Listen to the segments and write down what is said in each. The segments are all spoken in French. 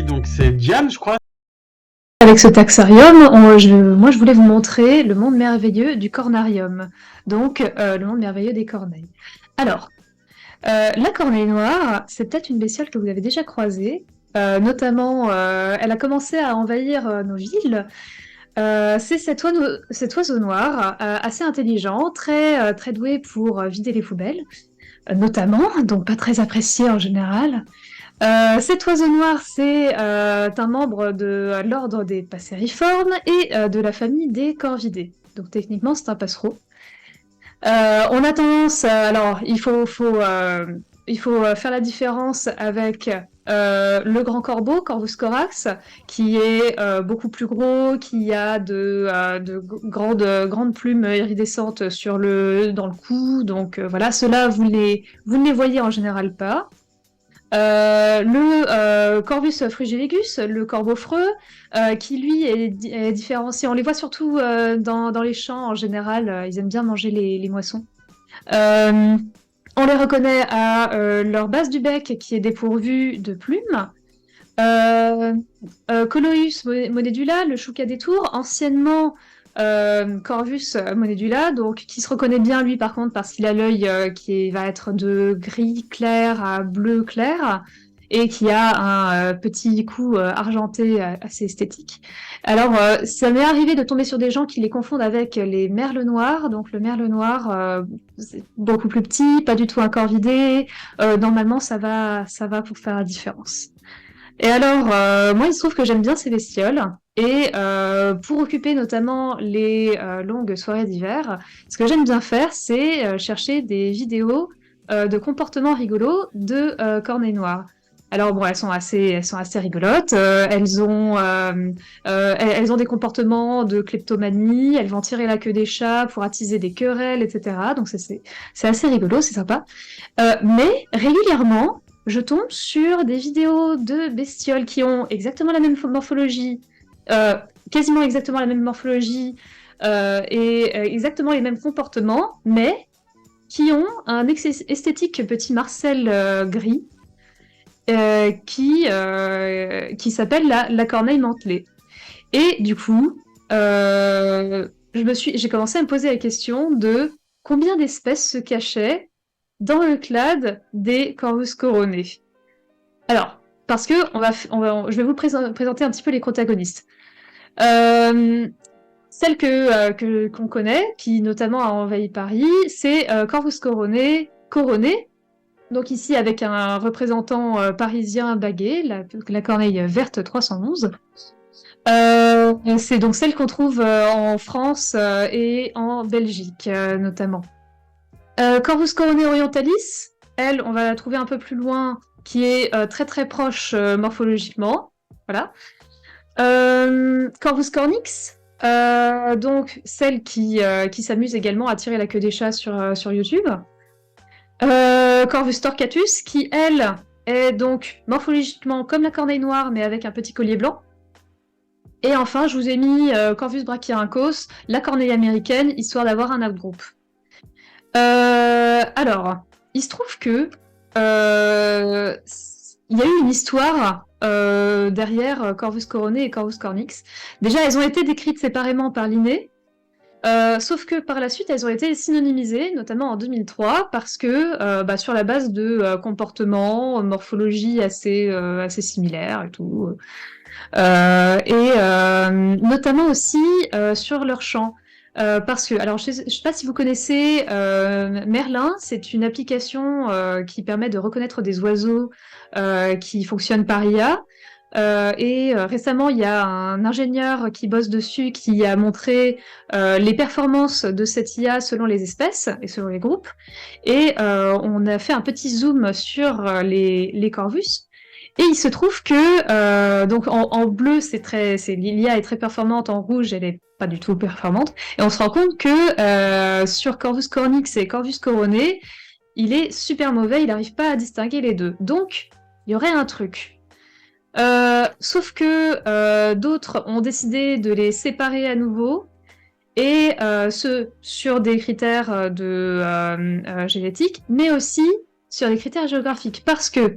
aujourd'hui, donc c'est Diane, je crois. Avec ce taxarium, moi je voulais vous montrer le monde merveilleux du cornarium, donc le monde merveilleux des corneilles. Alors, la corneille noire, c'est peut-être une bestiole que vous avez déjà croisée, notamment elle a commencé à envahir nos villes. C'est cet oiseau noir, assez intelligent, très doué pour vider les poubelles, notamment, donc pas très apprécié en général. Cet oiseau noir, c'est un membre de l'ordre des passeriformes et de la famille des corvidés. Donc techniquement, c'est un passereau. On a tendance, alors il faut faire la différence avec le grand corbeau, Corvus corax, qui est beaucoup plus gros, qui a de grandes plumes iridescentes dans le cou. Donc voilà, ceux-là, vous ne les voyez en général pas. Le Corvus frigiligus, le corbeau freux, qui lui est différencié. On les voit surtout dans les champs en général. Ils aiment bien manger les moissons. Euh, on les reconnaît à leur base du bec qui est dépourvue de plumes. Euh, Coloeus monedula, le chouca des tours, anciennement Corvus monedula, donc qui se reconnaît bien lui par contre parce qu'il a l'œil qui va être de gris clair à bleu clair et qui a un petit cou argenté assez esthétique. Alors ça m'est arrivé de tomber sur des gens qui les confondent avec les merles noirs, donc le merle noir c'est beaucoup plus petit, pas du tout un corvidé, normalement ça va pour faire la différence. Et alors, moi, il se trouve que j'aime bien ces bestioles. Et pour occuper notamment les longues soirées d'hiver, ce que j'aime bien faire, c'est chercher des vidéos de comportements rigolos de corneilles noires. Alors bon, elles sont assez rigolotes. Elles ont des comportements de kleptomanie. Elles vont tirer la queue des chats pour attiser des querelles, etc. Donc c'est assez rigolo, c'est sympa. Mais régulièrement, je tombe sur des vidéos de bestioles qui ont exactement la même morphologie, euh, quasiment exactement la même morphologie et exactement les mêmes comportements, mais qui ont un esthétique petit Marcel gris qui s'appelle la corneille mantelée. Et du coup, j'ai commencé à me poser la question de combien d'espèces se cachaient dans le clade des Corvus coronés. Alors, parce que je vais vous présenter un petit peu les protagonistes. Euh, celle qu'on connaît, qui notamment a envahi Paris, c'est Corvus coroné, donc ici avec un représentant parisien bagué, la corneille verte 311. C'est donc celle qu'on trouve en France et en Belgique notamment. Corvus coroné orientalis, elle, on va la trouver un peu plus loin, qui est très très proche morphologiquement. Voilà. Corvus cornix, donc celle qui s'amuse également à tirer la queue des chats sur YouTube. Corvus torquatus, qui elle est donc morphologiquement comme la corneille noire, mais avec un petit collier blanc. Et enfin, je vous ai mis Corvus brachyrhynchos, la corneille américaine, histoire d'avoir un outgroup. Alors, il se trouve que il y a eu une histoire derrière Corvus coroné et Corvus cornix. Déjà, elles ont été décrites séparément par Linné, sauf que par la suite, elles ont été synonymisées, notamment en 2003, parce que sur la base de comportements, morphologie assez similaires et tout. Notamment aussi sur leur chant. Parce que, alors je sais pas si vous connaissez Merlin, c'est une application qui permet de reconnaître des oiseaux qui fonctionne par IA. Récemment, il y a un ingénieur qui bosse dessus qui a montré les performances de cette IA selon les espèces et selon les groupes. Et on a fait un petit zoom sur les corvus. Et il se trouve que donc en bleu, l'IA est très performante, en rouge, elle est pas du tout performante. Et on se rend compte que sur Corvus cornix et Corvus coroné, il est super mauvais, il n'arrive pas à distinguer les deux. Donc, il y aurait un truc. Sauf que d'autres ont décidé de les séparer à nouveau, et ce sur des critères génétiques, mais aussi sur des critères géographiques. Parce que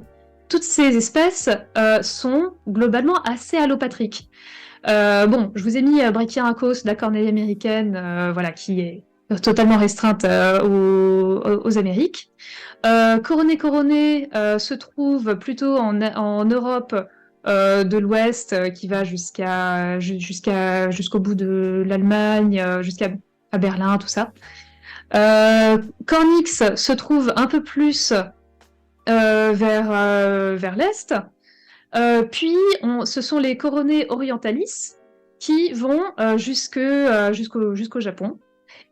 toutes ces espèces sont globalement assez allopatriques. Bon, je vous ai mis Brachyrhynchos, la corneille américaine, voilà, qui est totalement restreinte aux Amériques. Coroné se trouve plutôt en Europe de l'Ouest, qui va jusqu'au bout de l'Allemagne, jusqu'à Berlin, tout ça. Cornyx se trouve un peu plus vers l'Est. Puis, ce sont les Coronae orientalis qui vont jusqu'au Japon.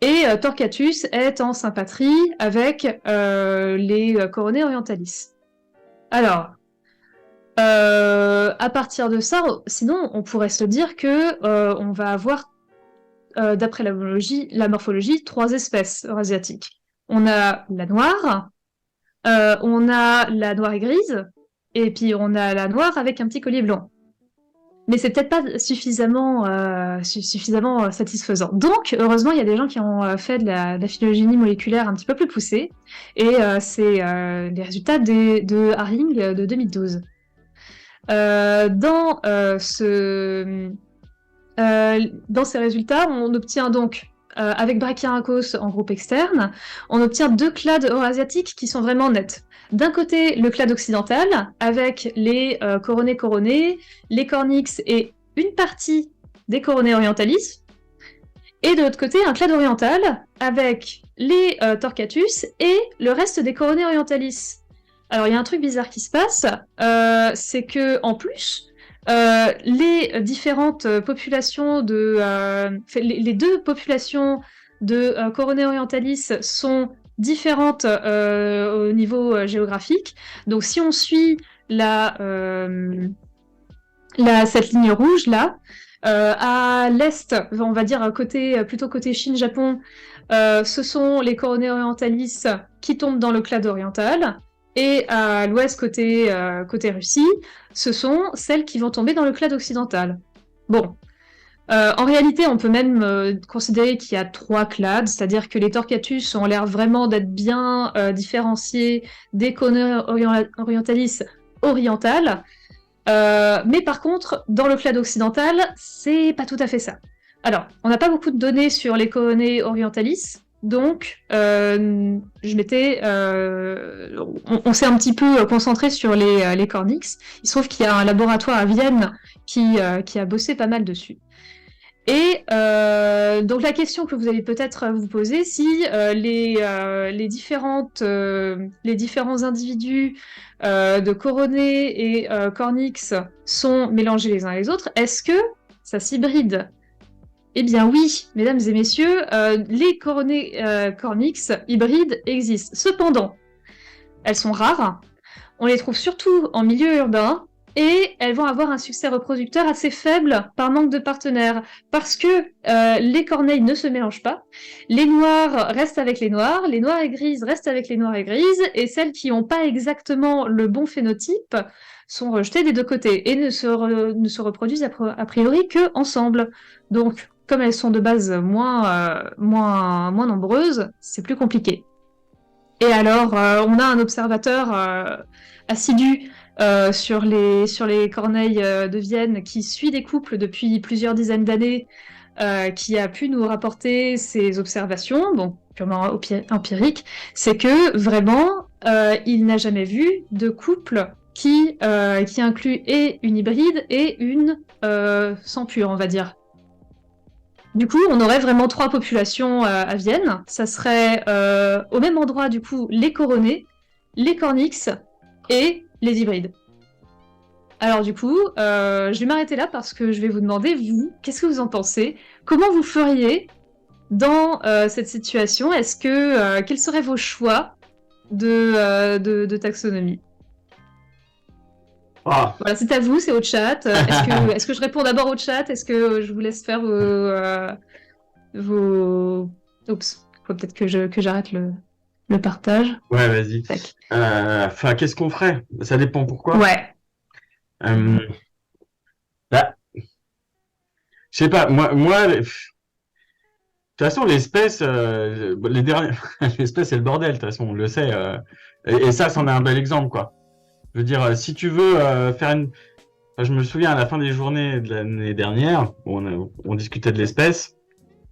Et Torquatus est en sympatrie avec les Coronae orientalis. Alors, à partir de ça, sinon, on pourrait se dire que on va avoir, d'après la morphologie, 3 espèces eurasiatiques. On a la noire, on a la noire et grise, et puis on a la noire avec un petit collier blanc. Mais c'est peut-être pas suffisamment satisfaisant. Donc, heureusement, il y a des gens qui ont fait de la phylogénie moléculaire un petit peu plus poussée, et c'est les résultats de Haring de 2012. Dans ces résultats, on obtient donc, avec Brachyrhynchos en groupe externe, on obtient 2 clades eurasiatiques qui sont vraiment nettes. D'un côté, le clade occidental, avec les Coronae, les Cornyx et une partie des Coronae orientalis. Et de l'autre côté, un clade oriental, avec les Torquatus et le reste des Coronae orientalis. Alors, il y a un truc bizarre qui se passe, c'est que en plus, les différentes populations les 2 populations de Coronae orientalis sont différentes au niveau géographique. Donc, si on suit cette ligne rouge là, à l'est, on va dire plutôt côté Chine-Japon, ce sont les Coronae orientalis qui tombent dans le clade oriental. Et à l'ouest, côté Russie, ce sont celles qui vont tomber dans le clade occidental. Bon. En réalité, on peut même considérer qu'il y a 3 clades, c'est-à-dire que les Torquatus ont l'air vraiment d'être bien différenciés des Coronae orientalis orientales. Mais par contre, dans le clade occidental, c'est pas tout à fait ça. Alors, on n'a pas beaucoup de données sur les Coronae orientalis, donc on s'est un petit peu concentré sur les Cornyx. Il se trouve qu'il y a un laboratoire à Vienne qui a bossé pas mal dessus. Et donc la question que vous allez peut-être vous poser, si les différents individus de Coronae et Cornyx sont mélangés les uns les autres, est-ce que ça s'hybride? Eh bien oui, mesdames et messieurs, les Coronae Cornyx hybrides existent. Cependant, elles sont rares, on les trouve surtout en milieu urbain, et elles vont avoir un succès reproducteur assez faible par manque de partenaires, parce que les corneilles ne se mélangent pas, les noirs restent avec les noirs et grises restent avec les noirs et grises, et celles qui n'ont pas exactement le bon phénotype sont rejetées des 2 côtés, et ne se reproduisent a priori que ensemble. Donc, comme elles sont de base moins nombreuses, c'est plus compliqué. Et alors, on a un observateur assidu sur les corneilles de Vienne qui suit des couples depuis plusieurs dizaines d'années, qui a pu nous rapporter ses observations, donc purement empiriques, c'est que vraiment, il n'a jamais vu de couple qui inclut et une hybride et une sans pure, on va dire. Du coup, on aurait vraiment 3 populations à Vienne. Ça serait au même endroit, du coup, les Coronae, les Cornyx et les hybrides. Alors du coup, je vais m'arrêter là parce que je vais vous demander, vous, qu'est-ce que vous en pensez? Comment vous feriez dans cette situation? Quels seraient vos choix de taxonomie? Ah, Voilà, c'est à vous, c'est au chat. Est-ce que je réponds d'abord au chat? Est-ce que je vous laisse faire vos... Oups, faut peut-être que j'arrête le partage. ouais, vas-y. Tac. Enfin, qu'est-ce qu'on ferait? Ça dépend pourquoi. Ouais. Euh, Bah, je sais pas, de toute façon, l'espèce, l'espèce, c'est le bordel, de toute façon, on le sait. Et ça, c'en est un bel exemple, quoi. Je veux dire, si tu veux faire une... Enfin, je me souviens à la fin des journées de l'année dernière, où on discutait de l'espèce,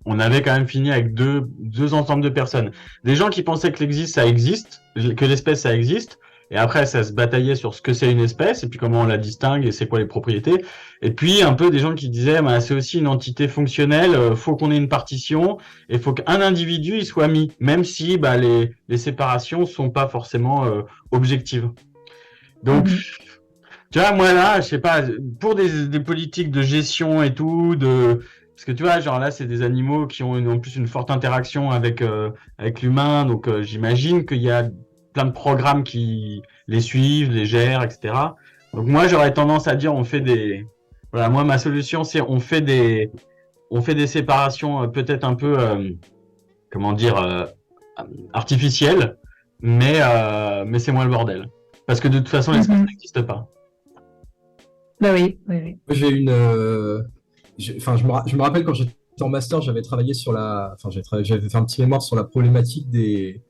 on avait quand même fini avec deux ensembles de personnes. Des gens qui pensaient que ça existe, que l'espèce, ça existe, et après, ça se bataillait sur ce que c'est une espèce, et puis comment on la distingue, et c'est quoi les propriétés. Et puis, un peu des gens qui disaient, bah, c'est aussi une entité fonctionnelle, faut qu'on ait une partition, et faut qu'un individu y soit mis, même si bah, les séparations sont pas forcément objectives. Donc, Mhm. tu vois, moi là, je sais pas, pour des politiques de gestion et tout, parce que tu vois, genre là, c'est des animaux qui ont en plus une forte interaction avec l'humain, donc j'imagine qu'il y a plein de programmes qui les suivent, les gèrent, etc. Donc moi, j'aurais tendance à dire, voilà, moi ma solution, c'est on fait des séparations peut-être un peu, comment dire, artificielles, mais c'est moins le bordel, parce que de toute façon, l'espace Mhm. n'existe pas. Bah oui, oui, oui. Moi, j'ai une. Enfin, je me rappelle quand j'étais en master, j'avais travaillé sur la. Enfin, j'avais fait un petit mémoire sur la problématique des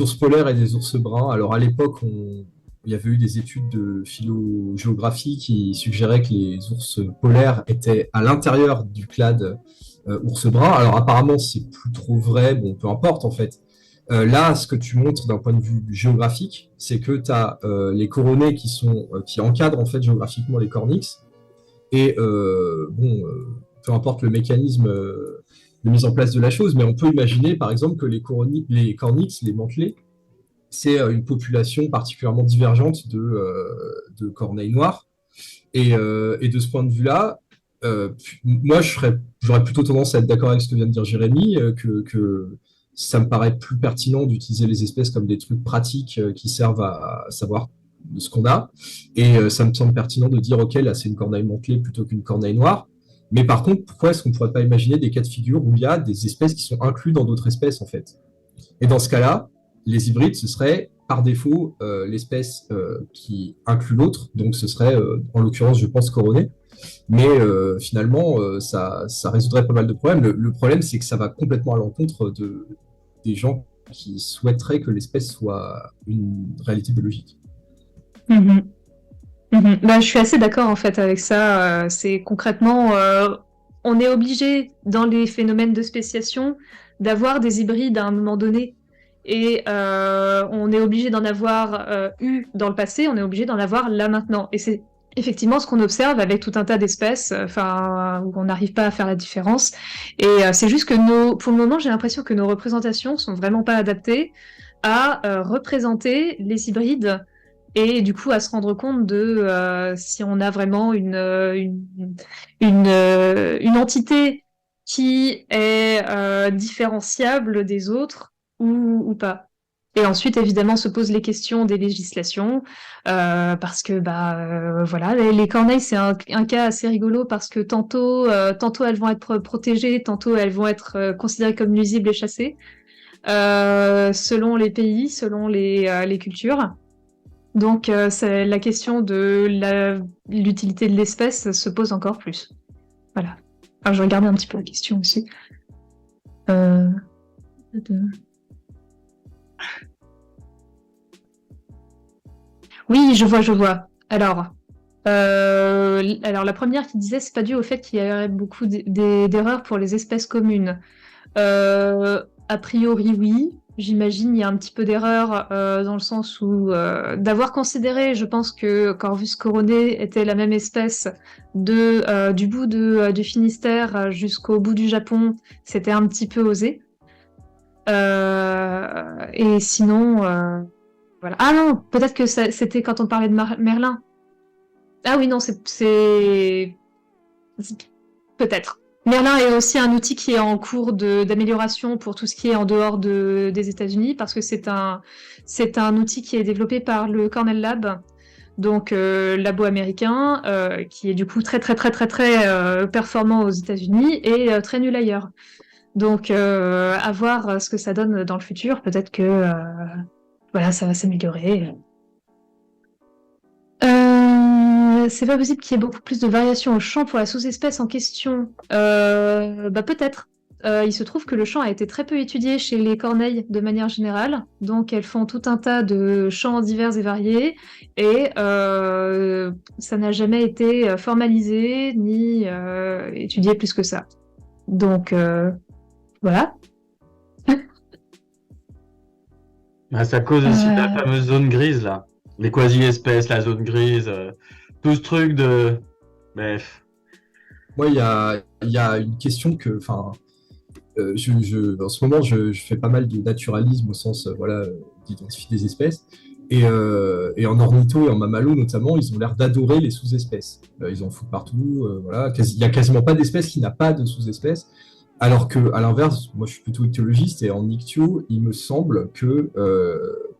ours polaires et des ours bruns. Alors, à l'époque, il y avait eu des études de phylogéographie qui suggéraient que les ours polaires étaient à l'intérieur du clade ours brun. Alors, apparemment, c'est plus trop vrai. Bon, peu importe, en fait. Là, ce que tu montres d'un point de vue géographique, c'est que tu as les coronets qui encadrent en fait géographiquement les cornix. Et bon, peu importe le mécanisme de mise en place de la chose, mais on peut imaginer par exemple que les cornix, les mantelets, c'est une population particulièrement divergente de corneilles noires. Et de ce point de vue-là, moi, j'aurais plutôt tendance à être d'accord avec ce que vient de dire Jérémy, que ça me paraît plus pertinent d'utiliser les espèces comme des trucs pratiques qui servent à savoir ce qu'on a. Et ça me semble pertinent de dire, OK, là, c'est une corneille mantelée plutôt qu'une corneille noire. Mais par contre, pourquoi est-ce qu'on ne pourrait pas imaginer des cas de figure où il y a des espèces qui sont incluses dans d'autres espèces, en fait? Et dans ce cas-là, les hybrides, ce serait par défaut l'espèce qui inclut l'autre, donc ce serait en l'occurrence, je pense, coroné. Mais finalement, ça résoudrait pas mal de problèmes. Le problème, c'est que ça va complètement à l'encontre des gens qui souhaiteraient que l'espèce soit une réalité biologique. Mhm. Mhm. Bah, je suis assez d'accord en fait avec ça. C'est concrètement, on est obligé dans les phénomènes de spéciation d'avoir des hybrides à un moment donné. Et on est obligé d'en avoir eu dans le passé, on est obligé d'en avoir là maintenant. Et c'est effectivement ce qu'on observe avec tout un tas d'espèces, enfin, où on n'arrive pas à faire la différence. Et c'est juste que pour le moment, j'ai l'impression que nos représentations sont vraiment pas adaptées à représenter les hybrides et du coup à se rendre compte de si on a vraiment une entité qui est différenciable des autres ou pas. Et ensuite, évidemment, se posent les questions des législations, parce que voilà, les corneilles, c'est un cas assez rigolo parce que tantôt elles vont être protégées, tantôt elles vont être considérées comme nuisibles et chassées, selon les pays, selon les cultures. Donc, la question de l'utilité de l'espèce se pose encore plus. Voilà. Alors, je regardais un petit peu la question aussi. Euh, de- Oui, je vois, je vois. Alors la première qui disait c'est pas dû au fait qu'il y aurait beaucoup d'erreurs pour les espèces communes. A priori, oui. J'imagine il y a un petit peu d'erreur dans le sens où d'avoir considéré, je pense que Corvus coroné était la même espèce du bout du Finistère jusqu'au bout du Japon, c'était un petit peu osé. Et sinon, voilà. Ah non, peut-être que c'était quand on parlait de Merlin. Ah oui, non, peut-être. Merlin est aussi un outil qui est en cours d'amélioration pour tout ce qui est en dehors des États-Unis, parce que c'est un outil qui est développé par le Cornell Lab, donc labo américain, qui est du coup très très très très très performant aux États-Unis et très nul ailleurs. Donc à voir ce que ça donne dans le futur. Peut-être que voilà, ça va s'améliorer. C'est pas possible qu'il y ait beaucoup plus de variations au champ pour la sous-espèce en question. Peut-être. il se trouve que le chant a été très peu étudié chez les corneilles de manière générale. Donc, elles font tout un tas de chants divers et variés. Et ça n'a jamais été formalisé ni étudié plus que ça. Donc, voilà. Bah, c'est à cause aussi de la Euh, fameuse zone grise, là. Les quasi-espèces, la zone grise, tout ce truc de... Bref. Moi, il y a une question que, enfin, en ce moment, je fais pas mal de naturalisme au sens, voilà, d'identifier des espèces. Et en ornitho et en mamalo notamment, ils ont l'air d'adorer les sous-espèces. Ils en foutent partout, voilà. Il y a quasiment pas d'espèce qui n'a pas de sous-espèce. Alors que, à l'inverse, moi je suis plutôt ichthyologiste et en ichthyo, il me semble que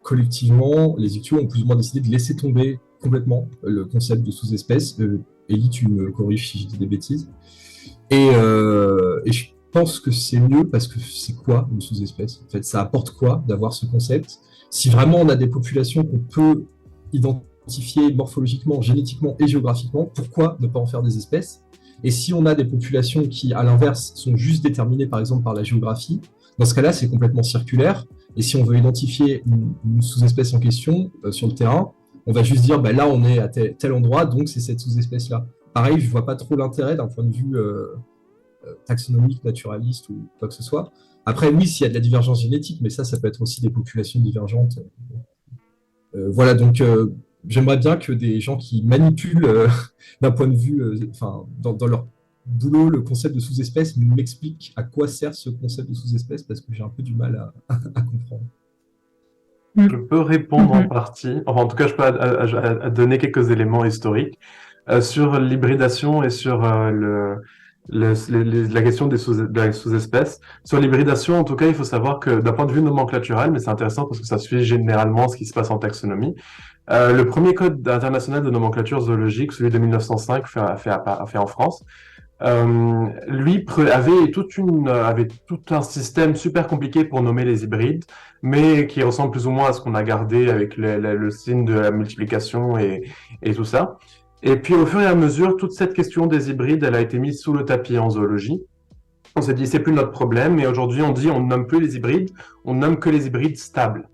collectivement, les ichthyos ont plus ou moins décidé de laisser tomber complètement le concept de sous-espèce. Ellie, tu me corriges si je dis des bêtises. Et je pense que c'est mieux parce que c'est quoi une sous-espèce? En fait, ça apporte quoi d'avoir ce concept? Si vraiment on a des populations qu'on peut identifier morphologiquement, génétiquement et géographiquement, pourquoi ne pas en faire des espèces? Et si on a des populations qui, à l'inverse, sont juste déterminées par exemple par la géographie, dans ce cas-là, c'est complètement circulaire. Et si on veut identifier une sous-espèce en question sur le terrain, on va juste dire, bah, là, on est à tel endroit, donc c'est cette sous-espèce-là. Pareil, je vois pas trop l'intérêt d'un point de vue taxonomique, naturaliste ou quoi que ce soit. Après, oui, s'il y a de la divergence génétique, mais ça peut être aussi des populations divergentes. Voilà, donc j'aimerais bien que des gens qui manipulent d'un point de vue, enfin, dans leur boulot, le concept de sous-espèce m'expliquent à quoi sert ce concept de sous-espèce parce que j'ai un peu du mal à comprendre. Je peux répondre en partie, enfin en tout cas je peux à donner quelques éléments historiques sur l'hybridation et sur la question de la sous-espèce. Sur l'hybridation, en tout cas, il faut savoir que d'un point de vue nomenclatural, mais c'est intéressant parce que ça suit généralement ce qui se passe en taxonomie, le premier code international de nomenclature zoologique, celui de 1905, fait en France, lui avait tout un système super compliqué pour nommer les hybrides, mais qui ressemble plus ou moins à ce qu'on a gardé avec le signe de la multiplication et tout ça. Et puis au fur et à mesure, toute cette question des hybrides, elle a été mise sous le tapis en zoologie. On s'est dit c'est plus notre problème, et aujourd'hui on dit on ne nomme plus les hybrides, on nomme que les hybrides stables.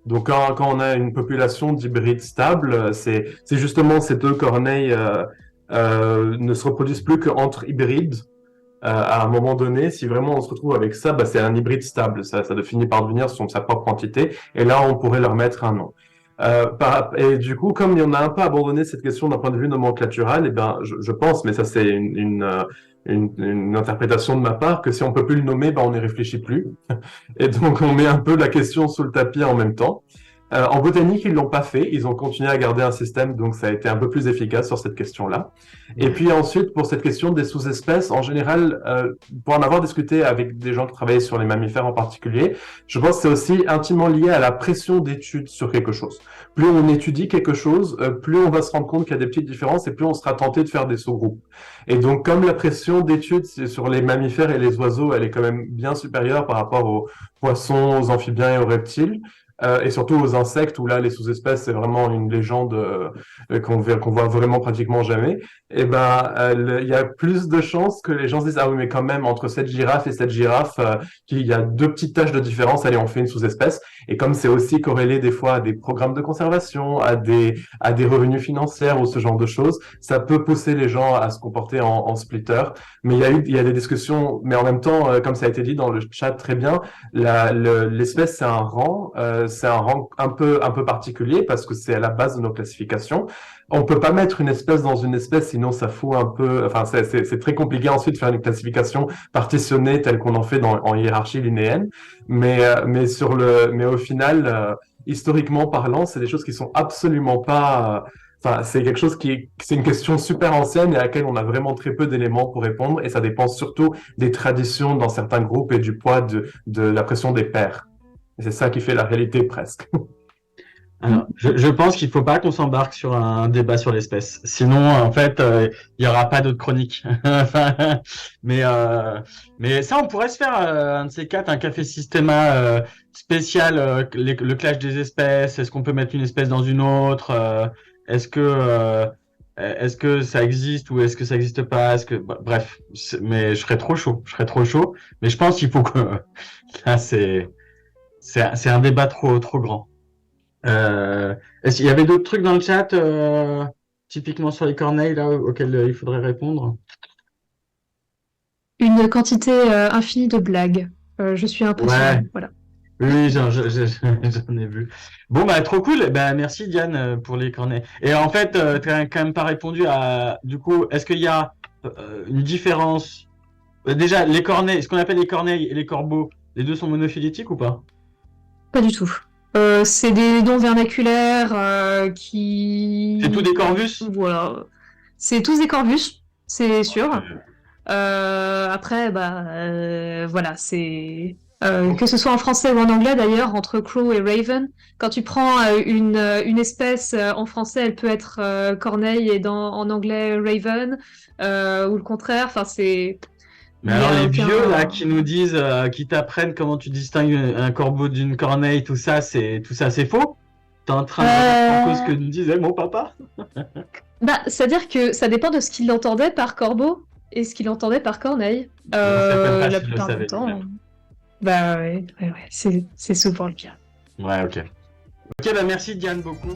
Donc quand on a une population d'hybrides stables, c'est justement ces deux corneilles ne se reproduisent plus qu'entre hybrides à un moment donné. Si vraiment on se retrouve avec ça, bah, c'est un hybride stable. Ça finit par devenir sa propre entité. Et là, on pourrait leur mettre un nom. Et du coup, comme on a un peu abandonné cette question d'un point de vue nomenclatural, eh ben, je pense, mais ça c'est une interprétation de ma part, que si on peut plus le nommer, ben, on n'y réfléchit plus. Et donc, on met un peu la question sous le tapis en même temps. En botanique, ils l'ont pas fait. Ils ont continué à garder un système, donc ça a été un peu plus efficace sur cette question-là. Et puis ensuite, pour cette question des sous-espèces, en général, pour en avoir discuté avec des gens qui travaillaient sur les mammifères en particulier, je pense que c'est aussi intimement lié à la pression d'études sur quelque chose. Plus on étudie quelque chose, plus on va se rendre compte qu'il y a des petites différences et plus on sera tenté de faire des sous-groupes. Et donc, comme la pression d'études sur les mammifères et les oiseaux, elle est quand même bien supérieure par rapport aux poissons, aux amphibiens et aux reptiles, et surtout aux insectes où là les sous-espèces c'est vraiment une légende qu'on voit vraiment pratiquement jamais. Et ben il y a plus de chances que les gens se disent ah oui mais quand même entre cette girafe et cette girafe qu'il y a deux petites taches de différence, allez on fait une sous-espèce. Et comme c'est aussi corrélé des fois à des programmes de conservation, à des revenus financiers ou ce genre de choses, ça peut pousser les gens à se comporter en splitter. Mais il y a des discussions, mais en même temps comme ça a été dit dans le chat très bien, l'espèce c'est un rang un peu particulier parce que c'est à la base de nos classifications. On peut pas mettre une espèce dans une espèce, sinon ça fout un peu. Enfin, c'est très compliqué ensuite de faire une classification partitionnée telle qu'on en fait en hiérarchie linéenne. Mais au final, historiquement parlant, c'est des choses qui sont absolument pas. Enfin, c'est quelque chose c'est une question super ancienne et à laquelle on a vraiment très peu d'éléments pour répondre. Et ça dépend surtout des traditions dans certains groupes et du poids de la pression des pairs. Et c'est ça qui fait la réalité presque. Alors, je pense qu'il faut pas qu'on s'embarque sur un débat sur l'espèce. Sinon, en fait, il y aura pas d'autres chroniques. Enfin, mais ça, on pourrait se faire un de ces quatre, un café systéma spécial, le clash des espèces. Est-ce qu'on peut mettre une espèce dans une autre? Est-ce que est-ce que ça existe ou est-ce que ça existe pas? Bref, mais je serais trop chaud. Je serais trop chaud. Mais je pense qu'il faut que là, c'est un débat trop grand. Est-ce qu'il y avait d'autres trucs dans le chat, typiquement sur les corneilles là, auxquels il faudrait répondre? Une quantité infinie de blagues. Je suis impressionnée. Ouais. Voilà. Oui, j'en ai vu. Bon, bah, trop cool. Bah, merci, Diane, pour les cornets. Et en fait, t'as quand même pas répondu du coup, est-ce qu'il y a une différence? Déjà, les corneilles, ce qu'on appelle les corneilles et les corbeaux, les deux sont monophylétiques ou pas? Pas du tout. C'est des noms vernaculaires qui... C'est tous des corvus? Voilà. C'est tous des corvus, c'est sûr. Après, voilà, c'est... que ce soit en français ou en anglais d'ailleurs, entre crow et raven, quand tu prends une espèce en français, elle peut être corneille et en anglais raven, ou le contraire. Enfin, c'est. Mais Il y alors a les aucun- vieux là qui nous disent, qui t'apprennent comment tu distingues un corbeau d'une corneille, tout ça c'est faux? T'es en train de remettre en cause ce que nous disait mon papa? C'est-à-dire que ça dépend de ce qu'il entendait par corbeau et ce qu'il entendait par corneille. Je sais même pas La s'il le plupart savait du temps. lui-même. Bah ouais, c'est souvent le cas. Ouais, ok. Ok, bah merci Diane beaucoup.